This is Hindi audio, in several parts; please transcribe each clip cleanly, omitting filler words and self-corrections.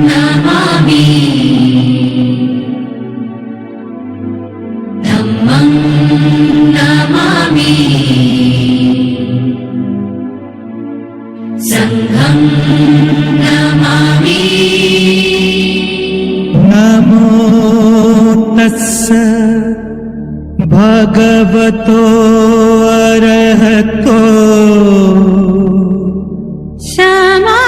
नमामि धम्मं नमामि संघं नमामि। नमो तस्स भगवतो अरहतो सम्मा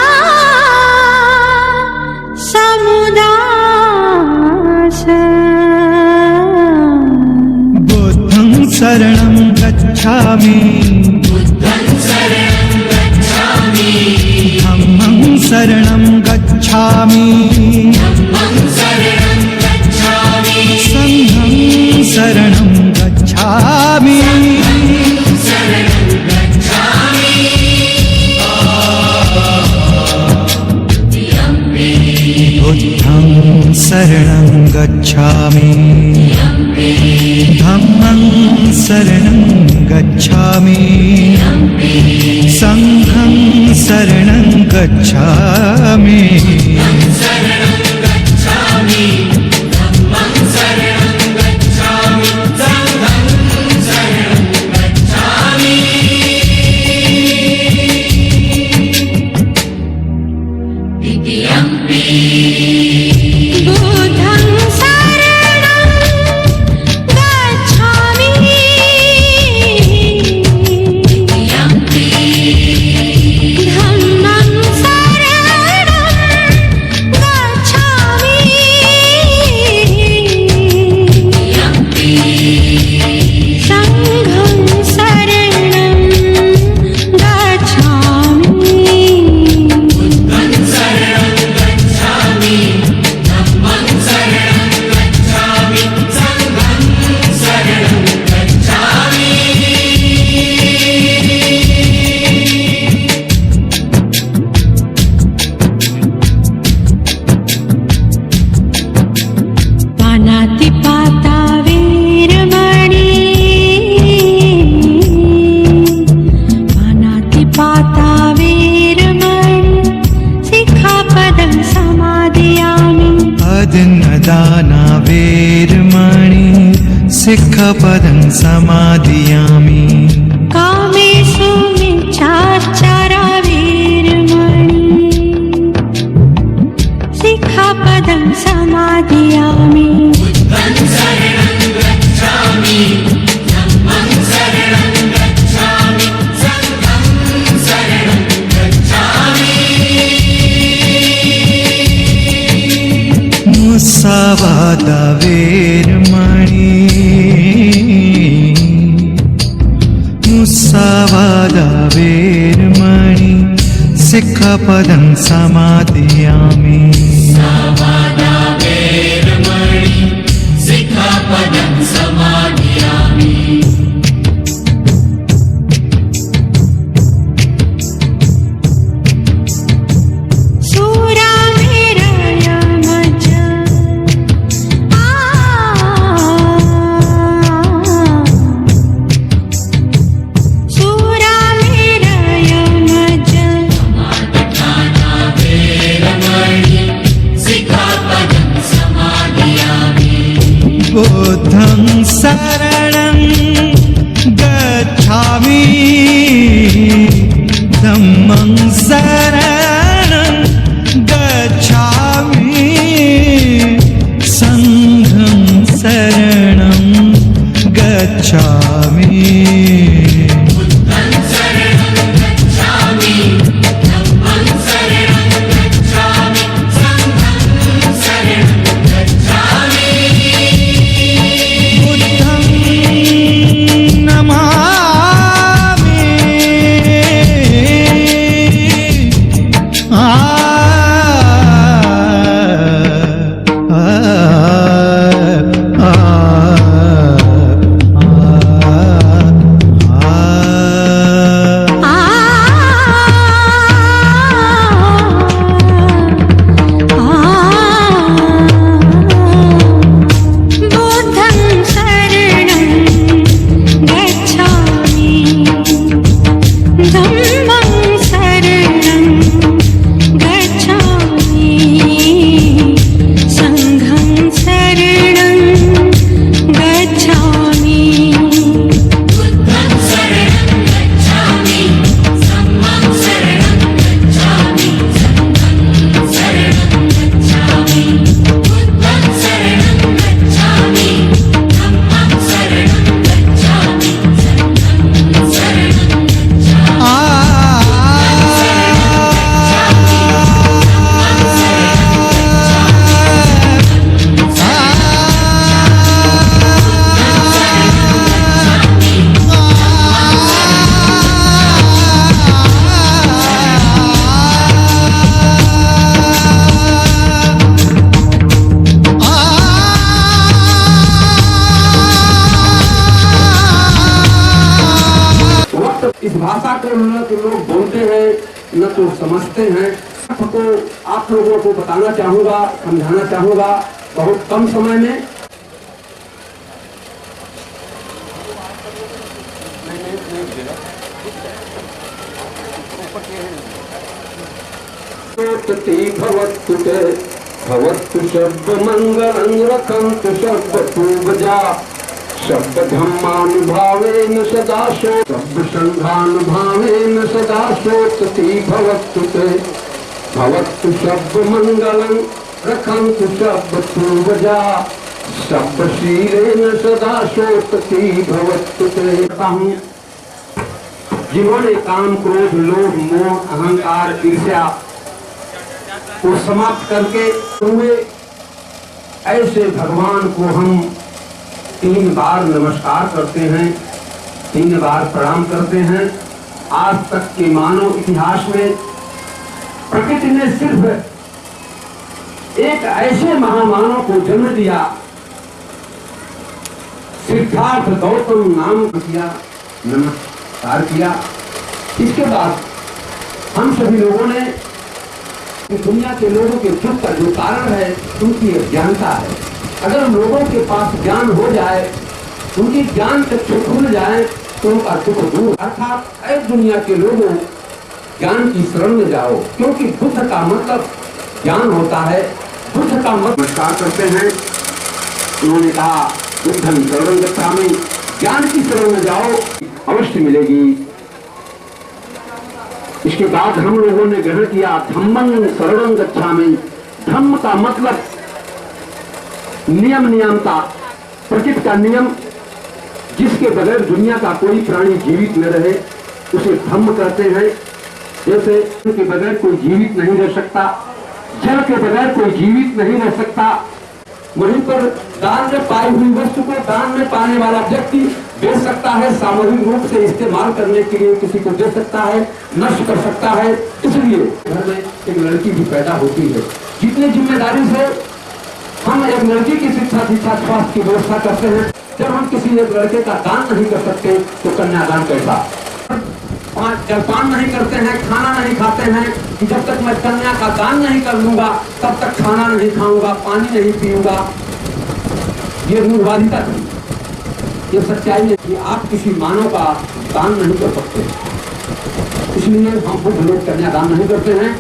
सम्बुद्धास्स। बुद्धं शरणं गच्छामि धम्मं शरणं गच्छामि संघं शरणं गच्छामि। बुद्धं शरणं गच्छामि धम्मं शरणं गच्छामि संघं शरणं गच्छामि। बुद्धं शरणं गच्छामि धम्मं शरणं गच्छामि संघं शरणं गच्छामि। पानातिपाता वीरमणि पानातिपाता वीरमणि सिक्खापदं समादयामि। अदिन्नदाना वेरमणि सिक्खापदं समादयामि। कामेषु मिच्छाचारा वीरमणि सिक्खापदं समादयामि। मुसावादा वेरमणि मुसावादा वेरमणि सिक्खापदं समादयामि। बुद्धं शरणं गच्छामि धम्मं शरणं गच्छामि संघं शरणं गच्छामि। को न तो लोग बोलते हैं न तो समझते हैं। तो आप लोगों को बताना चाहूंगा, समझाना चाहूंगा बहुत कम समय में। भवतु शब्द मंगलं रखन्तु शब्द पूजा शब्द धम्मानुभावेन सदा शो शब्द संघानुभावेन सदा शोचति भवतु ते भवतु शब्द मंगलं रखन्तु शब्द पूजा शब्द शीलेन सदा शोचति भवतु ते। जिन्होंने काम, क्रोध, लोभ, मोह, अहंकार, ईर्ष्या को समाप्त करके हुए, ऐसे भगवान को हम 3 बार नमस्कार करते हैं, 3 बार प्रणाम करते हैं। आज तक के मानव इतिहास में प्रकृति ने सिर्फ एक ऐसे महामानव को जन्म दिया, सिद्धार्थ गौतम नाम किया, नमस्कार किया। इसके बाद हम सभी लोगों ने दुनिया के लोगों के दुख का जो कारण है उनकी अज्ञानता है। अगर लोगों के पास ज्ञान हो जाए, उनकी ज्ञान चक्षु खुल जाए तो उनका दुख दूर। अर्थात ऐ दुनिया के लोगों, ज्ञान की शरण में जाओ, क्योंकि बुद्ध का मतलब ज्ञान होता है। बुद्ध का मतलब नमस्कार करते हैं। उन्होंने कहा बुद्धं शरणं गच्छामि, ज्ञान की शरण में जाओ, अवश्य मिलेगी। इसके बाद हम लोगों ने ग्रहण किया धम्मं शरणं गच्छामि। धम्म का मतलब नियम, नियमता, प्रकृति का नियम, जिसके बगैर दुनिया का कोई प्राणी जीवित न रहे उसे धम्म कहते हैं। जैसे के बगैर कोई जीवित नहीं रह सकता, जल के बगैर कोई जीवित नहीं रह सकता। वहीं पर दान में पाई हुई वस्तु को दान में पाने वाला व्यक्ति बेच सकता है, सामूहिक रूप से इस्तेमाल करने के लिए किसी को दे सकता है, नष्ट कर सकता है। इसलिए घर में एक लड़की भी पैदा होती है। जितनी जिम्मेदारी से हम एक लड़की की शिक्षा, स्वास्थ्य की व्यवस्था करते हैं, जब हम किसी एक लड़के का दान नहीं कर सकते तो कन्यादान कैसा। जलपान नहीं करते हैं, खाना नहीं खाते हैं कि जब तक मैं कन्या का दान नहीं कर लूंगा तब तक खाना नहीं खाऊंगा, पानी नहीं पीऊंगा। ये मूर्खवादिता थी, ये सच्चाई है कि आप किसी मानव का दान नहीं कर सकते। इसलिए हम बुद्ध लोग कन्यादान नहीं करते हैं।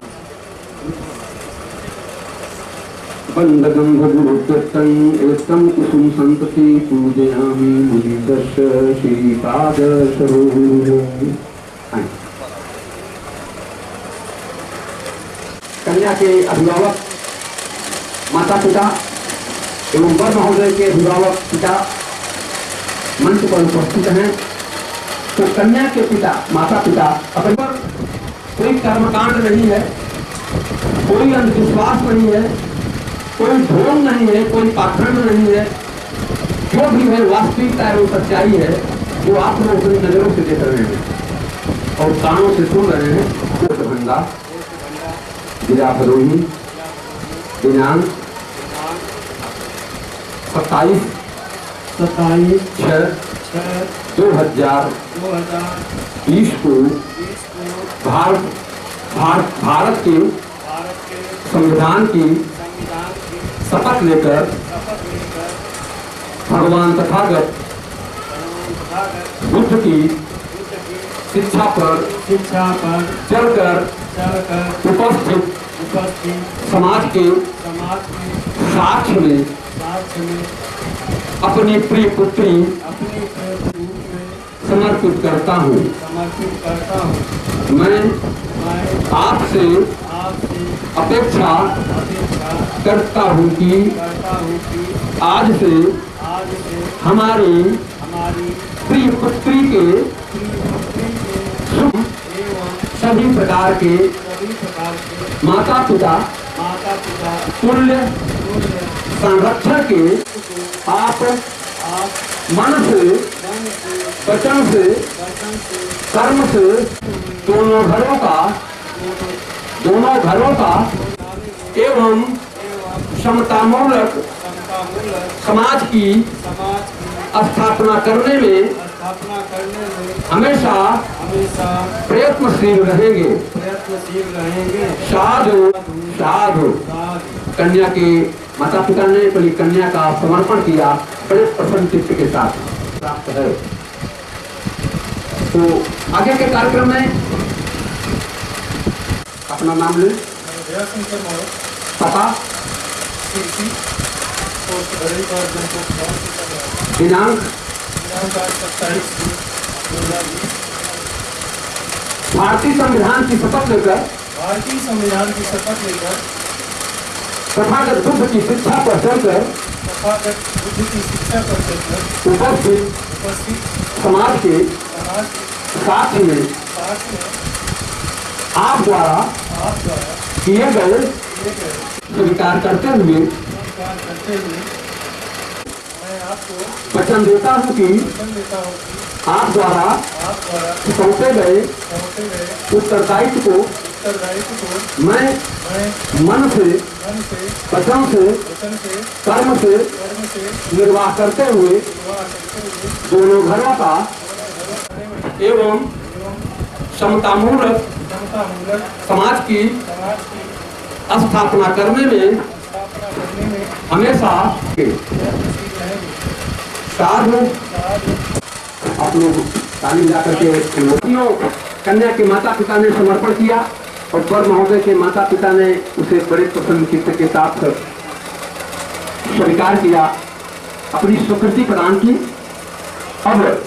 बंदगंध गुरुकृतं एकं कुसुम संतति पूजयामि मुनिदर्श श्रीपाद सरोज। कन्या के अभिभावक माता पिता एवं वर महोदय के अभिभावक पिता मंच पर उपस्थित हैं। तो कन्या के पिता, माता पिता, अपने पर कोई कर्मकांड नहीं है, कोई अंधविश्वास नहीं है, कोई ढोंग नहीं है, कोई पाखंड नहीं है। जो भी है वास्तविकता एवं सच्चाई है, जो आप लोग अपनी नजरों से देख रहे हैं और कानों से सुन रहे हैं। दरभंगा जिला भदोही, दिनांक 27/6/2020 को भारत के संविधान की शपथ लेकर भगवान तथागत बुद्ध की शिक्षा पर चलकर उपस्थित समाज के साक्ष्य में अपनी प्रिय पुत्री समर्पित करता हूँ। मैं आपसे अपेक्षा करता हूँ कि आज से हमारी प्रिय पुत्री के सभी प्रकार के माता पिता तुल्य संरक्षण के आप मन से, वचन से, कर्म से दोनों घरों का एवं समतामूलक समाज की स्थापना करने में स्थापना करने में हमेशा हमेशा प्रयत्नशील रहेंगे। प्रयत्नशील रहेंगे। साधु साधु साधु कन्या के माता पिता ने अपनी कन्या का समर्पण किया, बड़े प्रसन्न चित्त के साथ प्राप्त है। तो आगे के कार्यक्रम में अपना नाम ले, दयाशंकर मौर्य, पता, कीर्ति, पोस्ट बरेलीबाग, जनपद दिनांक, दिनांक 27/2020। भारतीय संविधान की शपथ लेकर भारतीय संविधान की शपथ लेकर तथागत बुद्ध की शिक्षा पर चलकर तथागत बुद्ध की शिक्षा पर चलकर उपस्थित समाज के समाज के साथ में साथ में आप द्वारा आप द्वारा किए गए किए गए स्वीकार करते हुए स्वीकार करते हुए मैं आपको वचन देता हूँ कि वचन देता हूँ कि आप द्वारा आप द्वारा सौंपे गए सौंपे गए उत्तरदायित्व को उत्तरदायित्व को मैं मैं मन से, मन से वचन से, वचन से कर्म से कर्म से निर्वाह करते हुए निर्वाह करते हुए दोनों घरों का एवं समतामूलक समतामूलक समाज की समाज की स्थापना करने में स्थापना करने में हमेशा प्रयत्नशील रहेंगे। साधु साधु आप लोग तालीम जा करके तीनों कन्या के माता पिता ने समर्पण किया और वर महोदय के माता पिता ने उसे बड़े प्रसन्न चित्त के साथ स्वीकार किया, अपनी स्वीकृति प्रदान की। अब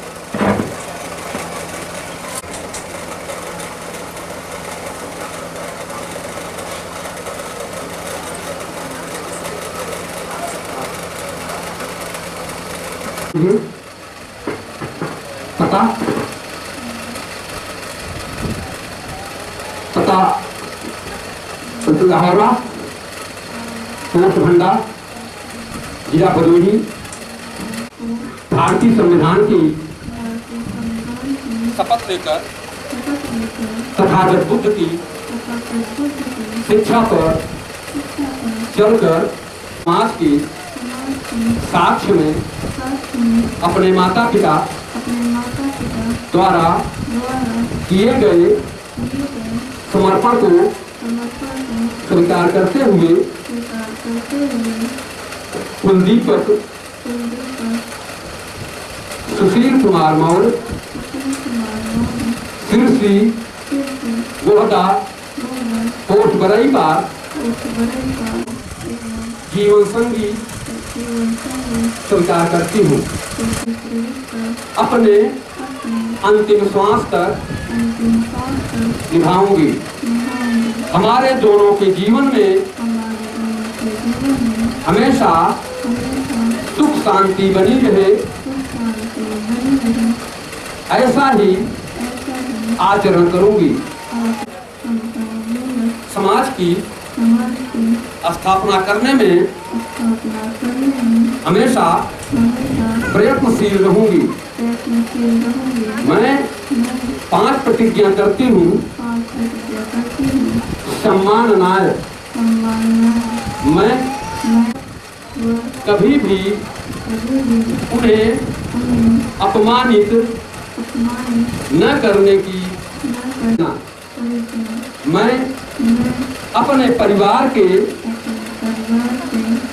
पता पता लाहौरा, पोस्ट भंडा, जिला भदोही, भारतीय संविधान की शपथ लेकर तथागत बुद्ध की शिक्षा पर चलकर समाज की साक्ष्य में अपने माता पिता द्वारा किए गए समर्पण को स्वीकार करते हुए कुलदीपक सुशील कुमार मौर्य, श्री गोहदा, पोस्ट बरईबाग, जीवन संगी स्वीकार करती हूँ। अपने अंतिम श्वास तक निभाऊंगी। हमारे दोनों के जीवन में हमेशा सुख शांति बनी रहे, ऐसा ही आचरण करूंगी। समाज की स्थापना करने में हमेशा प्रयत्नशील रहूंगी। मैं 5 प्रतिज्ञा करती हूँ। सम्माननाय, मैं कभी भी उन्हें अपमानित न करने की, मैं अपने परिवार के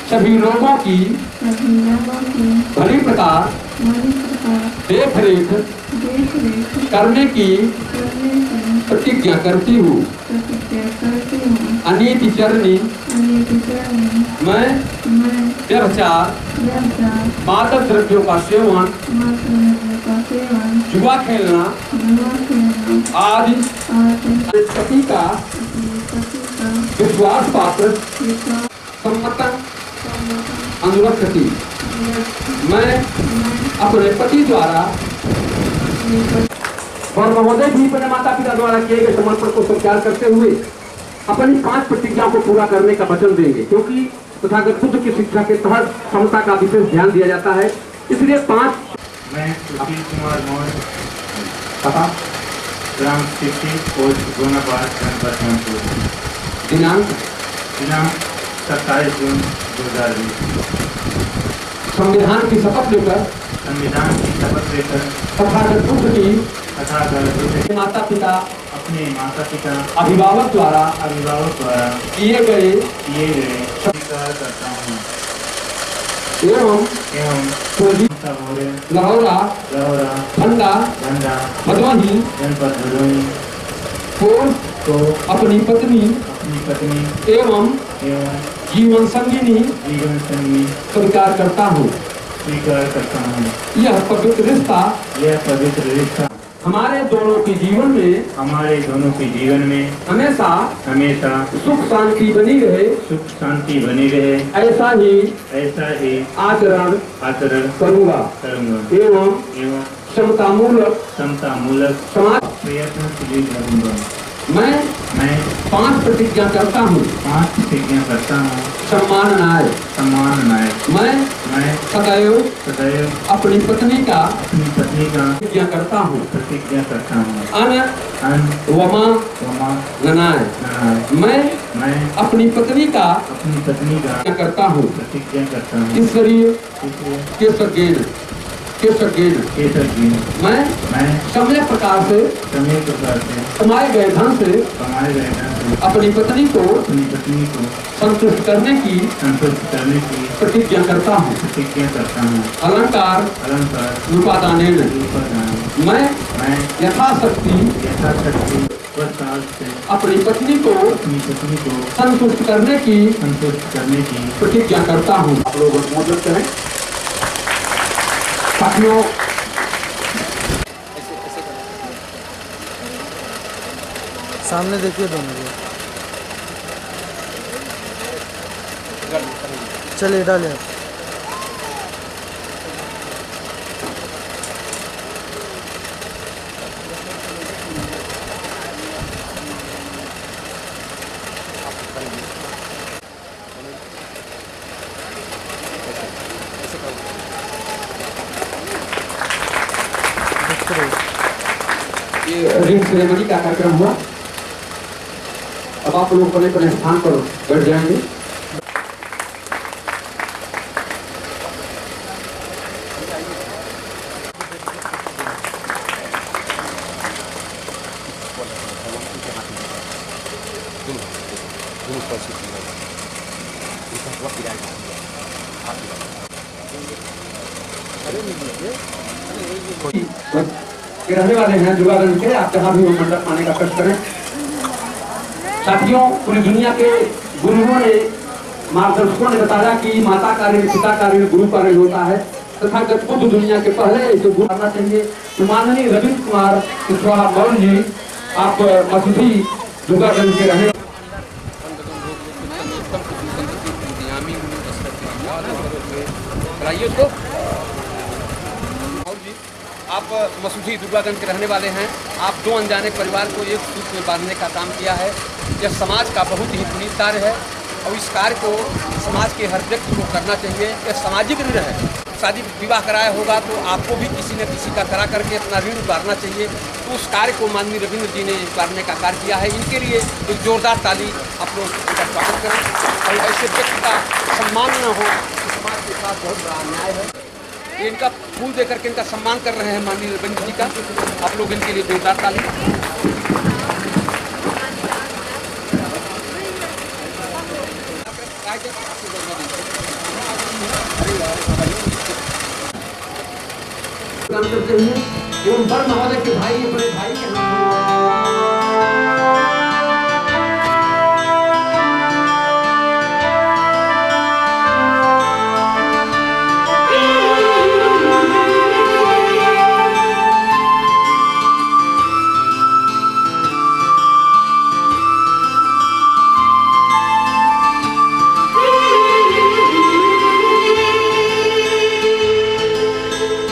सभी लोगों की भली प्रकार देख रेख करने की प्रतिज्ञा करती हूँ। अनीति चरनी, मैं व्यभिचार, मादक द्रव्यों का सेवन, जुआ खेलना आदि पति का विश्वास पात्र सम्मतन अनुरक्षति, मैं अपने पति द्वारा और महोदय भी अपने माता पिता द्वारा किए गए समर्पण को स्वीकार करते हुए अपनी 5 प्रतिज्ञाओं को पूरा करने का वचन देंगे, क्योंकि तथागत बुद्ध की शिक्षा के तहत समता का विशेष ध्यान दिया जाता है। इसलिए 5 मैं सुशील कुमार मौर्य, पता, ग्राम सिटी, पोस्ट गोनाबाद, जनपद जौनपुर, दिनांक 27 जून 2020। संविधान की शपथ लेकर संविधान की शपथ लेकर तथागत बुद्ध की माता पिता अपने माता पिता अभिभावक द्वारा किए गए स्वीकार करता हूँ एवं लाहौरा ठंडा भदोही जनपद भदोही को अपनी पत्नी एवं जीवन संगिनी स्वीकार करता हूँ। यह पवित्र रिश्ता हमारे दोनों के जीवन में हमेशा सुख शांति बनी रहे ऐसा ही आचरण करूँगा एवं समतामूलक समाज प्रयत्न मैं 5 प्रतिज्ञा करता हूँ। सम्मान नाय मैं सदैव अपनी पत्नी का प्रतिज्ञा करता हूँ। अन वमा गनाय मैं अपनी पत्नी का प्रतिज्ञा करता हूँ। ईश्वरीय के सज्ञान मैं समय प्रकार से कमाए गए धन से अपनी पत्नी को संतुष्ट करने की प्रतिज्ञा करता हूँ। अलंकार रूपादानेन मैं यथाशक्ति अपनी पत्नी को संतुष्ट करने की प्रतिज्ञा करता हूँ। आप लोग मदद करें साथियों। सामने देखिए दोनों को। चलिए डालिए आप। ये रिंग सेरेमनी का कार्यक्रम हुआ। अब आप लोग अपने स्थान पर बैठ जाएंगे। ये रहने वाले हैं जुगागंज के। आप जहाँ भी वो मंडप आने का कष्ट करें। साथियों, पूरी दुनिया के गुरुओं ने मार्गदर्शकों ने बताया कि माता का ऋण, पिता का ऋण, गुरु का ऋण होता है। तथागत बुद्ध दुनिया के पहले इसे गुरु करना चाहिए। तो माननीय रविंद्र कुमार कुशवाहा मौर्य जी, आप मसीही जुगागंज के रहने आप मसूदी दुर्गागंज के रहने वाले हैं। आप 2 अनजाने परिवार को एक सूत्र में बांधने का काम किया है। यह समाज का बहुत ही पुनीत कार्य है और इस कार्य को समाज के हर व्यक्ति को करना चाहिए। यह सामाजिक ऋण है। शादी विवाह कराया होगा तो आपको भी किसी न किसी का करा करके अपना ऋण उतारना चाहिए। तो उस कार्य को माननीय रविंद्र जी ने उतारने का कार्य किया है। इनके लिए एक जोरदार ताली आप लोग इनका स्वागत करें। और ऐसे व्यक्ति का सम्मान न हो तो समाज के साथ बहुत बड़ा अन्याय है। ये इनका फूल देकर के इनका सम्मान कर रहे हैं माननीय रविंद्र जी का। आप लोग इनके लिए जोरदार ताली। काम करते हुए एवं बर महोदय के भाई अपने भाई के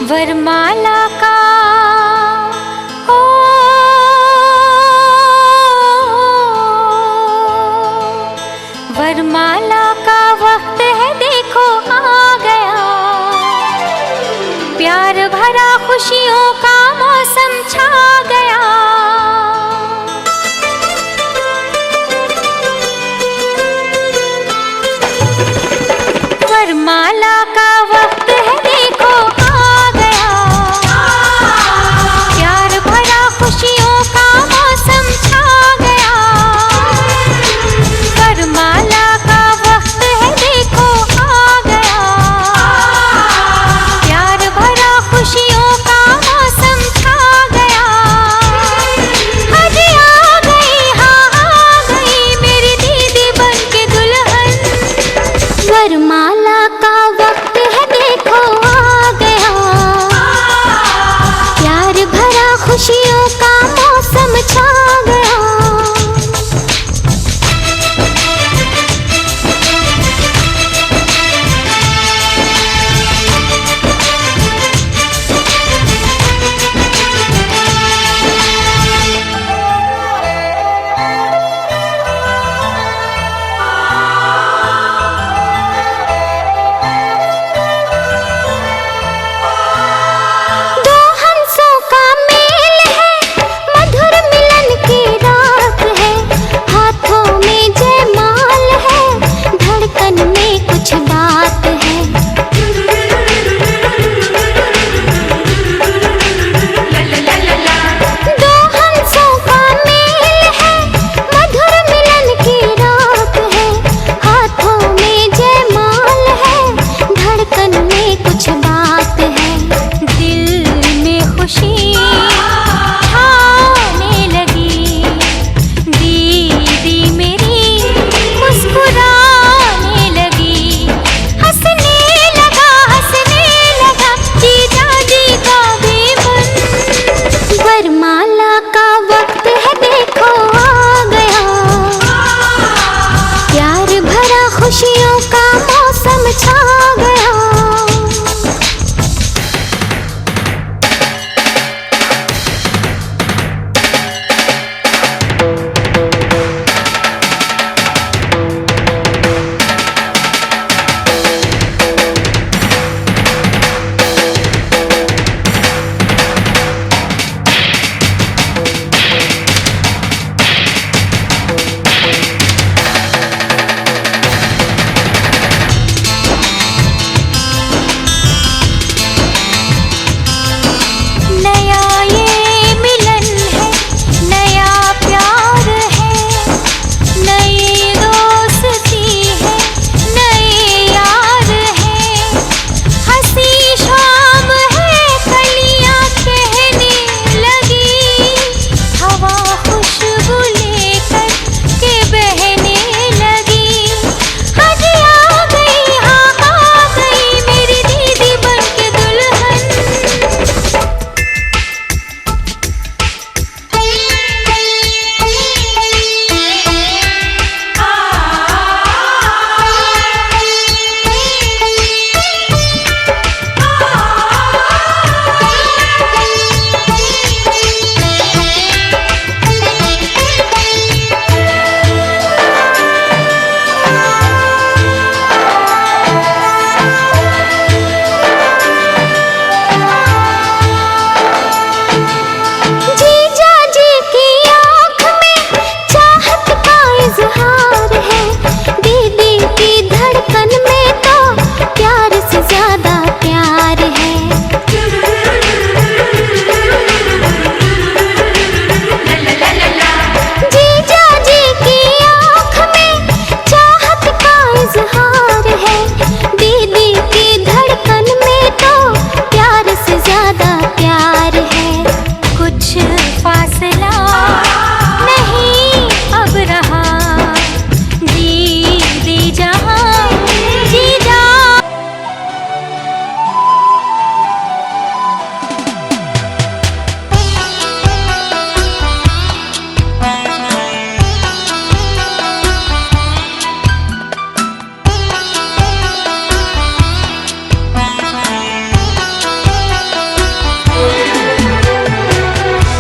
वरमाला का हो वरमाला का वक्त है, देखो आ गया। प्यार भरा खुशियों का मौसम छा गया। वरमाला का वक्त खुशियों का मौसम छा गया।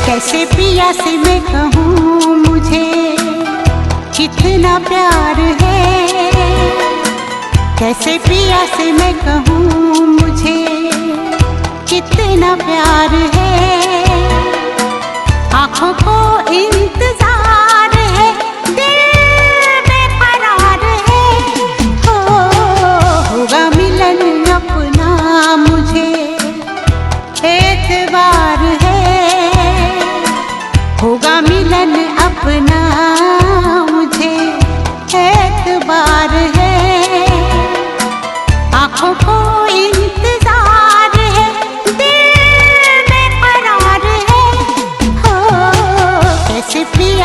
कैसे पिया से मैं कहूँ मुझे कितना प्यार है, कैसे पिया से मैं कहूँ मुझे कितना प्यार है। आँखों को इंतजार है, दिल बेकरार है, होगा मिलन अपना मुझे एतबार है, होगा मिलन अपना मुझे एतबार है। आँखों को इंतजार है, दिल बेकरार है, कैसे प्रिया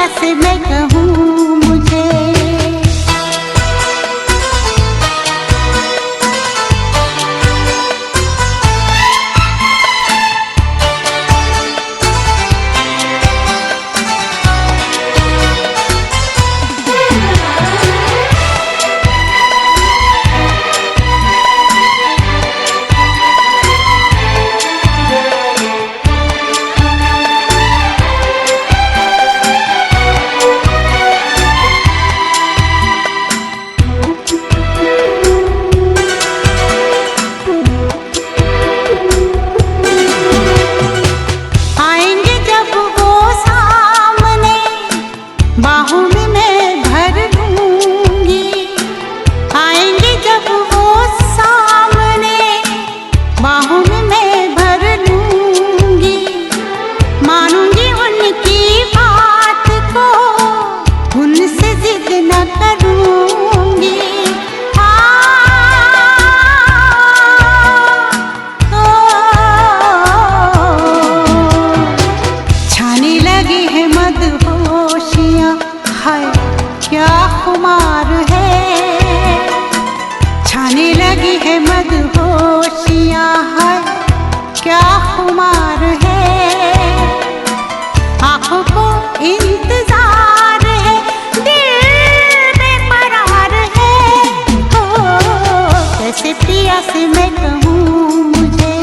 पिया से मैं कहूँ मुझे।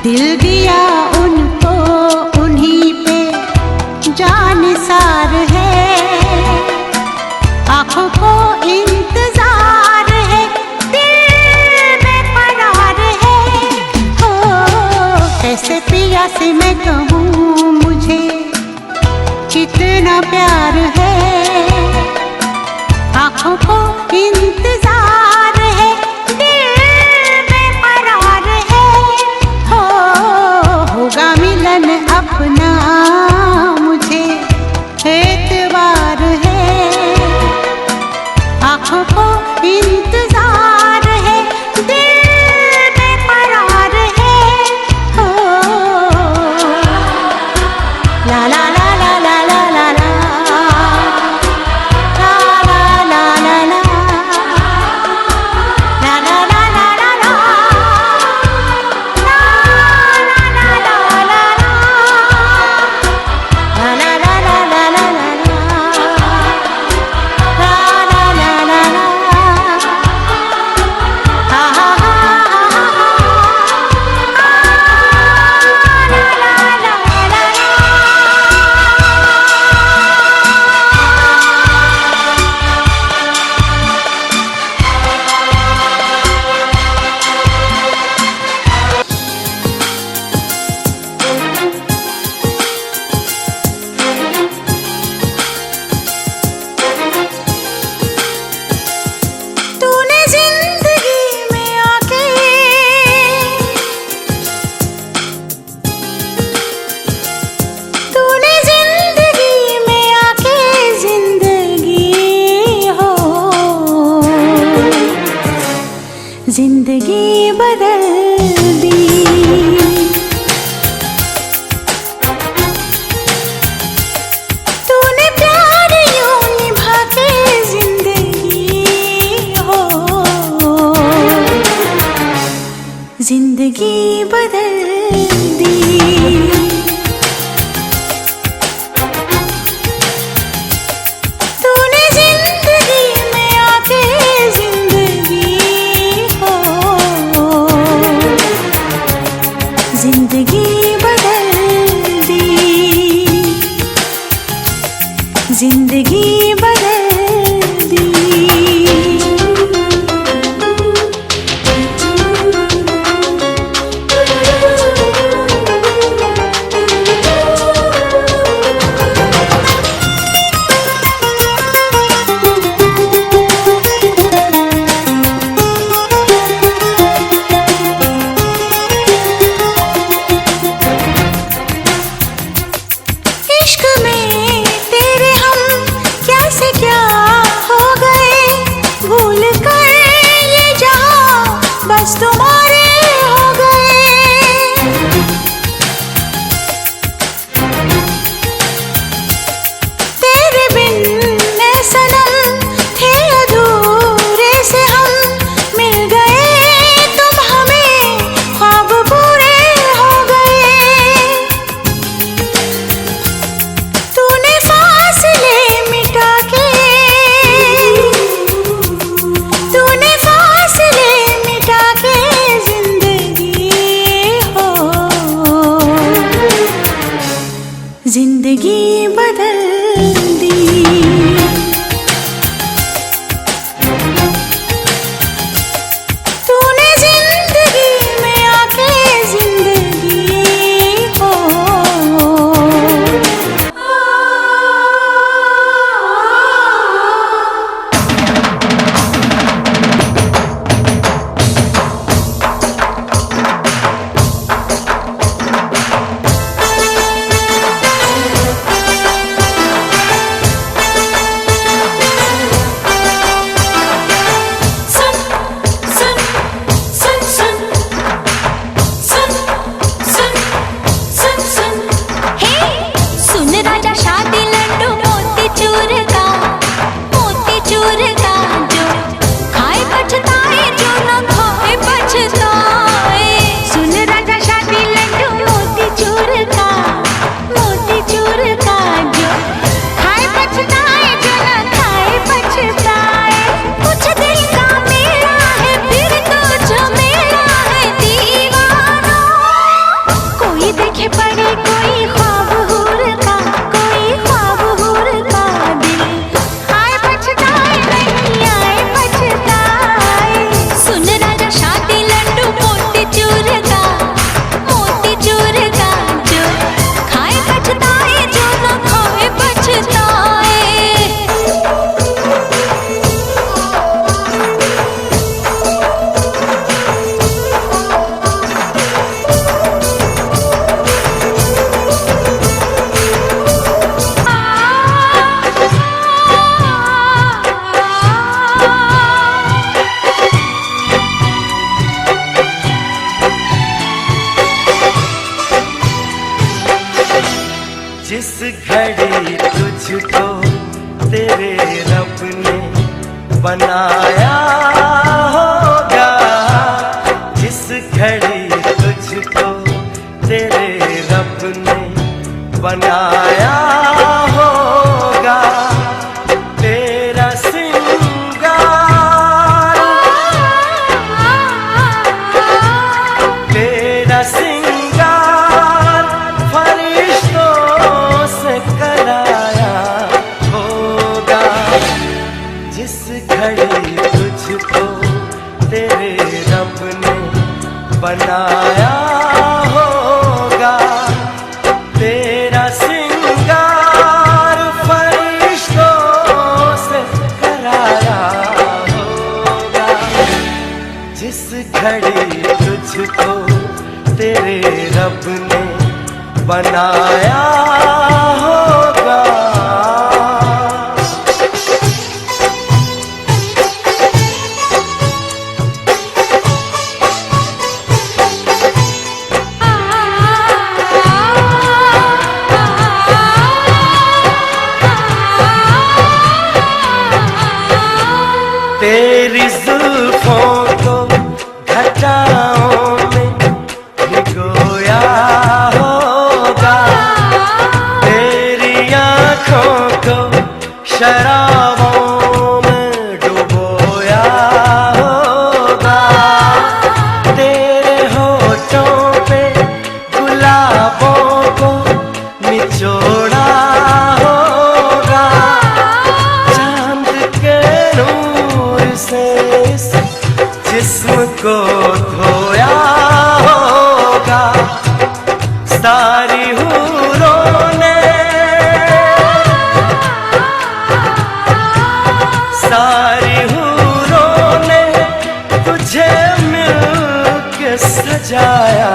दिल दिया उनको उन्हीं पे जानिसार है, आँखों को इंतजार है, दिल में करार है। हो कैसे पिया से मैं कहूँ मुझे कितना प्यार है, आँखों को इंतजार है, दिल में करार है। होगा मिलन अपना मुझे एतबार है, आँखों को इंतजार है, दिल में करार है। हो ला ला ला ला ला ला ला ला जिंदगी बदल दी। तूने प्यार यूं निभा के जिंदगी हो, जिंदगी बदल दी। जिंदगी घड़ी तुझको तेरे रब ने बनाया होगा, जिस घड़ी तुझको तेरे रब ने बनाया होगा, तेरा सिंगार, तेरा सिंगार फरिश्तों से कराया होगा, जिस घड़ी तुझको तेरे रब ने बनाया होगा, तेरा सिंगार फरिश्तों से कराया होगा, जिस घड़ी तुझको तेरे रब ने बनाया होगा। तेरी जुल्फों को घटाओं में भिगोया होगा, तेरी आँखों को शराबों में डुबोया होगा, तेरे होठों पे गुलाबों को निचोड़ा होगा, चांद के नूर से इस जिस्म को धोया होगा, सारी हूरों ने, सारी हूरों ने तुझे मिलके सजाया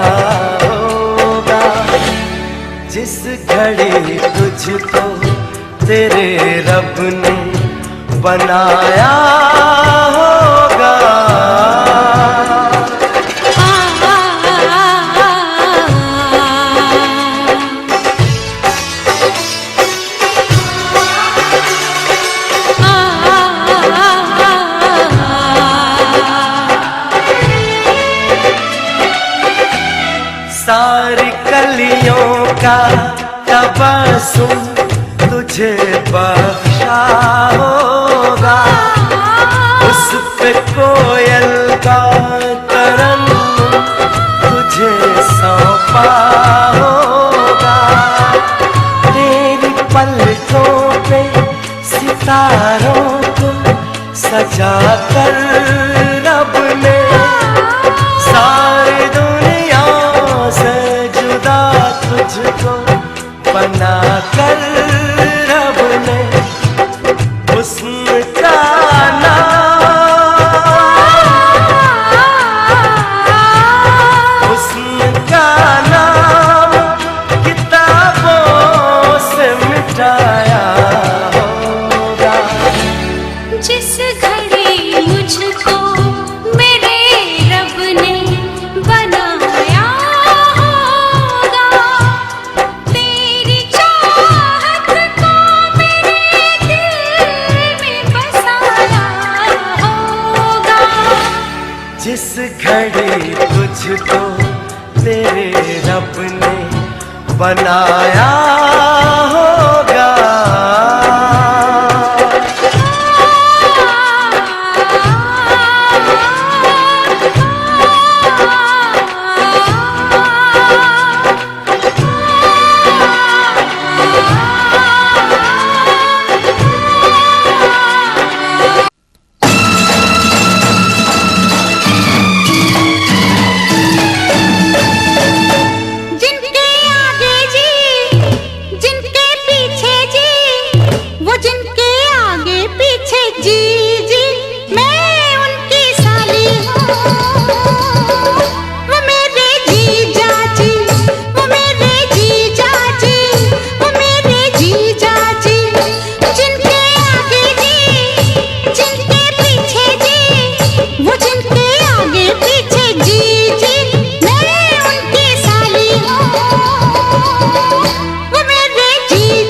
होगा, जिस घड़ी तुझको तेरे रब ने बनाया होगा। सारी कलियों का तबस्सुम तुझे बख्शा होगा, उस पे कोयल का तरन्नुम तुझे सौंपा होगा, तेरी पलकों पे सितारों को सजा कर रब ने सारी दुनिया से जुदा तुझको बना कर रब ने हुस्न का नाम, हुस्न का नाम किताबों से मिटाया होगा, जिस घड़ी मुझको मेरे रब ने बनाया होगा, तेरी चाहत को मेरे दिल में बसाया होगा, जिस घड़ी तुझको तेरे रब ने बनाया होगा। जिनके आगे जी, जिनके पीछे जी, वो जिनके आगे पीछे जी जी, मैं उनकी साली हूँ, वो मेरे जीजा जी, वो मेरे जीजा जी, वो मेरे जीजा जी, जिनके आगे जी, जिनके पीछे जी, वो जिनके आगे पीछे जी जी, मैं उनकी साली हूँ, वो मेरे जीजा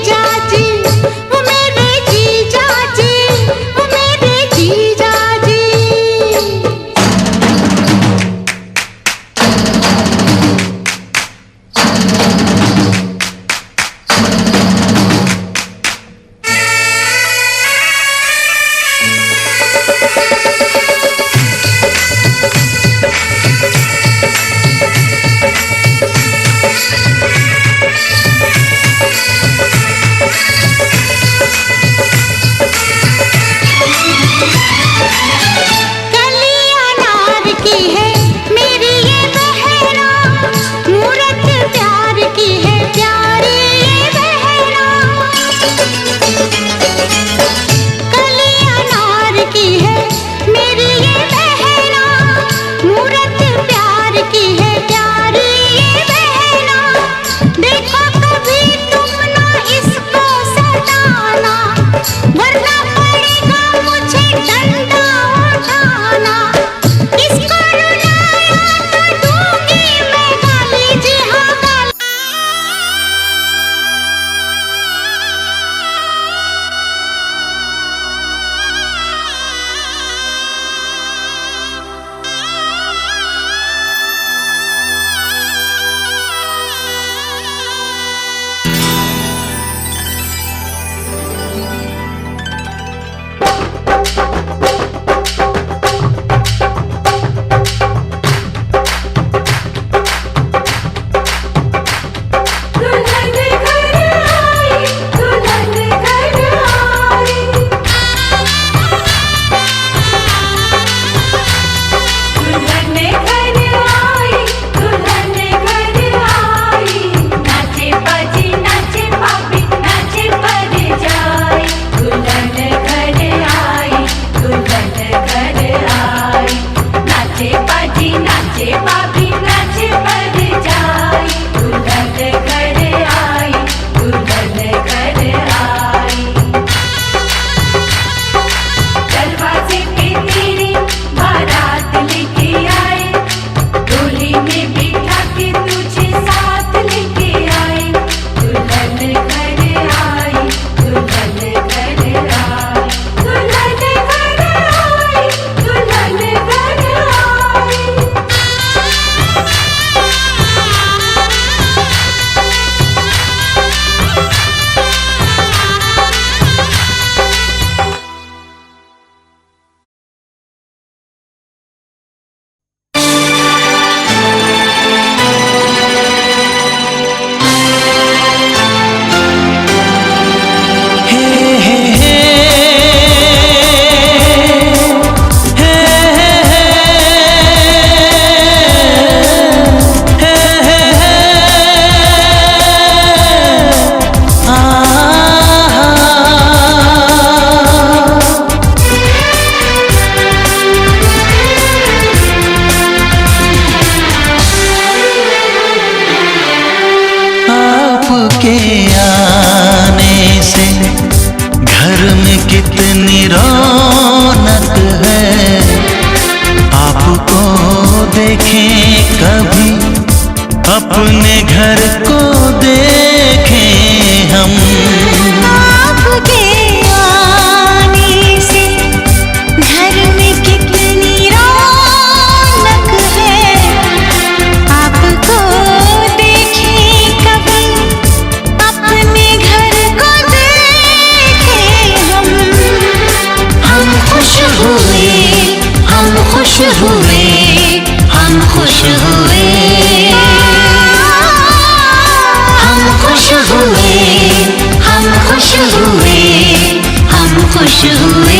खुश हुए।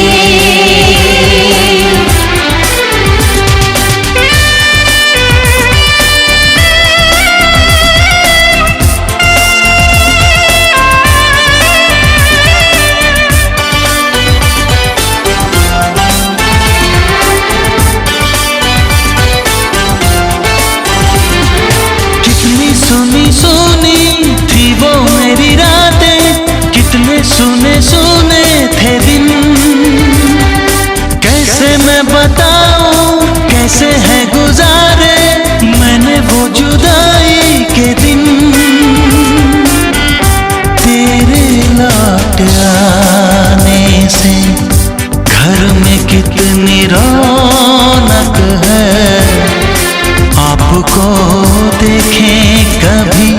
सुनी सुनी थी वो मेरी रातें, कितने सुने सुने थे दिन। कैसे मैं बताऊं कैसे है गुजारे मैंने वो जुदाई के दिन। तेरे लौट आने से घर में कितनी रौनक है, आपको देखें कभी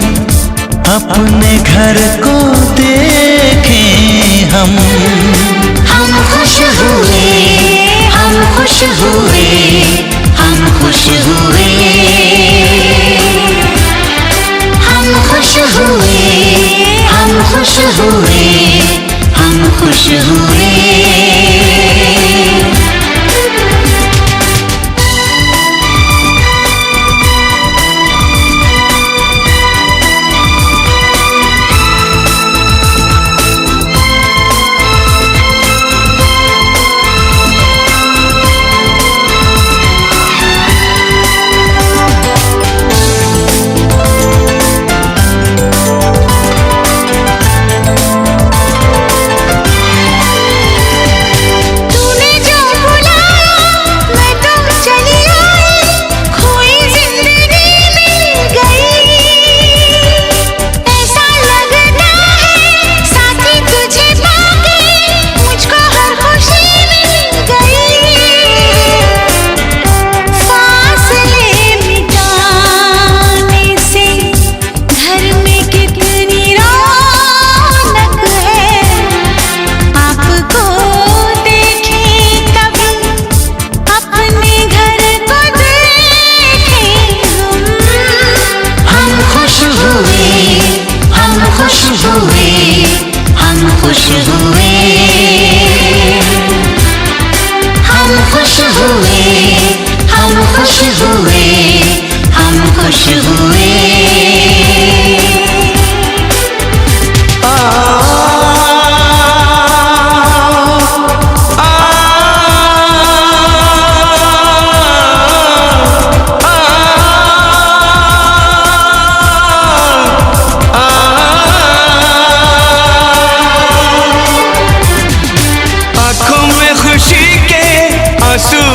अपने घर को देखें हम खुश हुए, हम खुश हुए, हम खुश हुए, हम खुश हुए, हम खुश हुए, हम खुश हुए।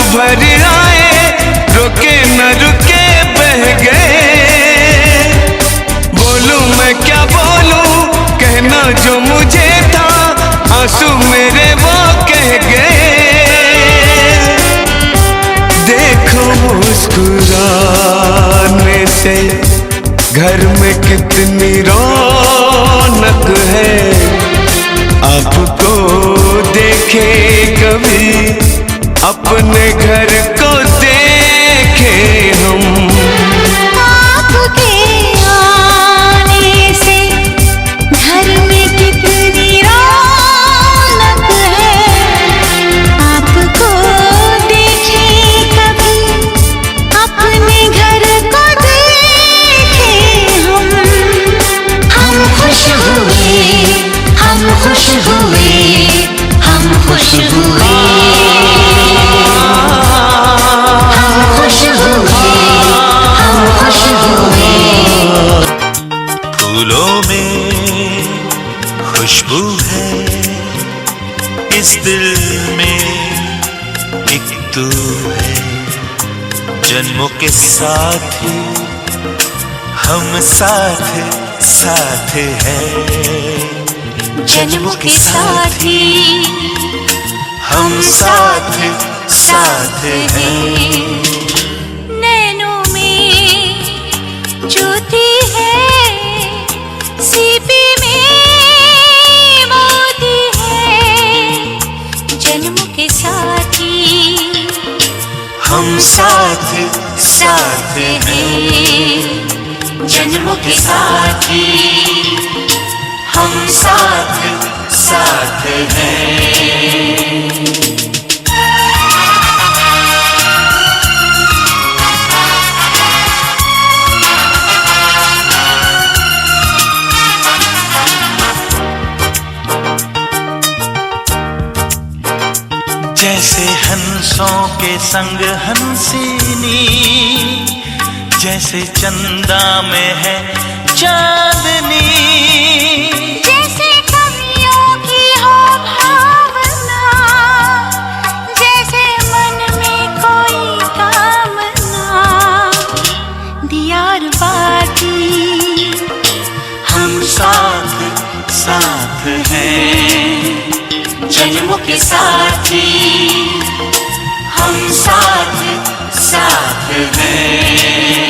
भर आए रुके न रुके बह गए। बोलूं मैं क्या बोलूं कहना जो मुझे था आंसू मेरे वो कह गए। देखो मुस्कुराने से घर में कितनी रौनक है, आपको देखे कभी अपने घर को देखे हम। आपके आने से घर में कितनी रौनक है, आपको देखे कभी अपने घर को देखे हम। हम खुश हुए, हम खुश हुए, हम खुश हुए, फूलों में खुशबू है, इस दिल में एक तू है। जन्मों के साथी हम साथ साथ हैं, जन्मों के साथी हम साथ साथ हैं। नैनों में ज्योति है, सीपी में मोती है, जन्मों के साथी हम साथ साथ हैं, जन्मों के साथी हम साथ साथ हैं। जैसे हंसों के संग हंसिनी, जैसे चंदा में है चांदनी, जैसे कवियों की हो भावना, जैसे मन में कोई कामना, दियार बाती हम साथ साथ हैं, जन्मों के साथी हम साथ साथ हैं।